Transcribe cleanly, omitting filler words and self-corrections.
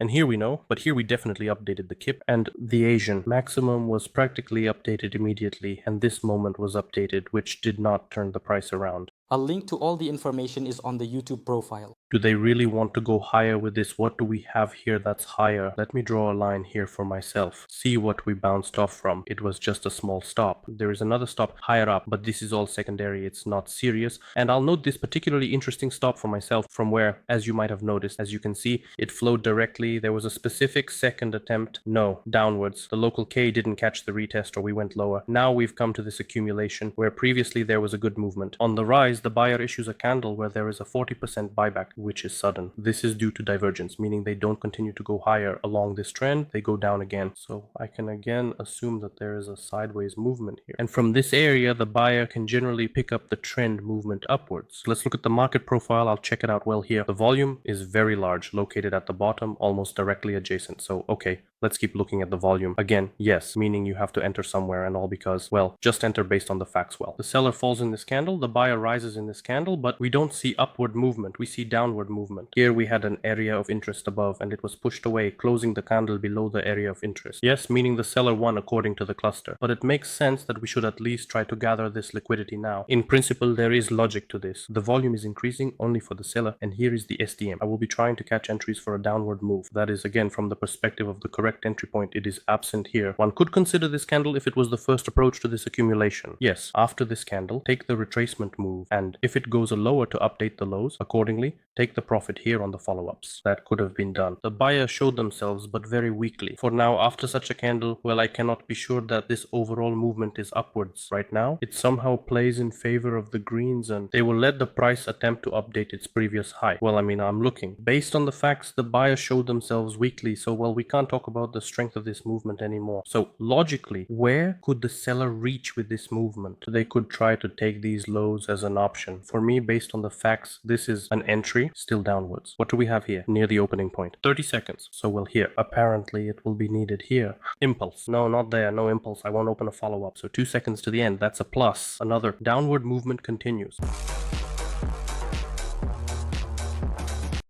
And here we know, but here we definitely updated the KIP and the Asian. Maximum was practically updated immediately, and this moment was updated, which did not turn the price around. A link to all the information is on the YouTube profile. Do they really want to go higher with this? What do we have here that's higher? Let me draw a line here for myself. See what we bounced off from. It was just a small stop. There is another stop higher up, but this is all secondary. It's not serious. And I'll note this particularly interesting stop for myself from where, as you might have noticed, as you can see, it flowed directly. There was a specific second attempt. No, downwards. The local K didn't catch the retest or we went lower. Now we've come to this accumulation where previously there was a good movement. On the rise, the buyer issues a candle where there is a 40% buyback, which is sudden. This is due to divergence, meaning they don't continue to go higher along this trend, they go down again. So I can again assume that there is a sideways movement here. And from this area, the buyer can generally pick up the trend movement upwards. Let's look at the market profile. I'll check it out well here. The volume is very large, located at the bottom, almost directly adjacent. So, okay, let's keep looking at the volume. Again, yes, meaning you have to enter somewhere and all because, well, just enter based on the facts well. The seller falls in this candle, the buyer rises in this candle, but we don't see upward movement, we see downward movement. Here we had an area of interest above and it was pushed away, closing the candle below the area of interest. Yes, meaning the seller won according to the cluster, but it makes sense that we should at least try to gather this liquidity now. In principle, there is logic to this. The volume is increasing only for the seller, and here is the SDM. I will be trying to catch entries for a downward move. That is again from the perspective of the correct entry point. It is absent here. One could consider this candle if it was the first approach to this accumulation. Yes, after this candle, take the retracement move, and if it goes lower to update the lows accordingly, take the profit here on the follow-ups. That could have been done. The buyer showed themselves, but very weakly. For now, after such a candle, well, I cannot be sure that this overall movement is upwards. Right now, it somehow plays in favor of the greens and they will let the price attempt to update its previous high. Well, I mean, I'm looking. Based on the facts, the buyer showed themselves weakly, so well, we can't talk about the strength of this movement anymore. So logically, where could the seller reach with this movement? They could try to take these lows as an option. For me, based on the facts, this is an entry, still downwards. What do we have here? Near the opening point. 30 seconds. So well, here. Apparently, it will be needed here. Impulse. No, not there. No impulse. I won't open a follow-up. So 2 seconds to the end. That's a plus. Another downward movement continues.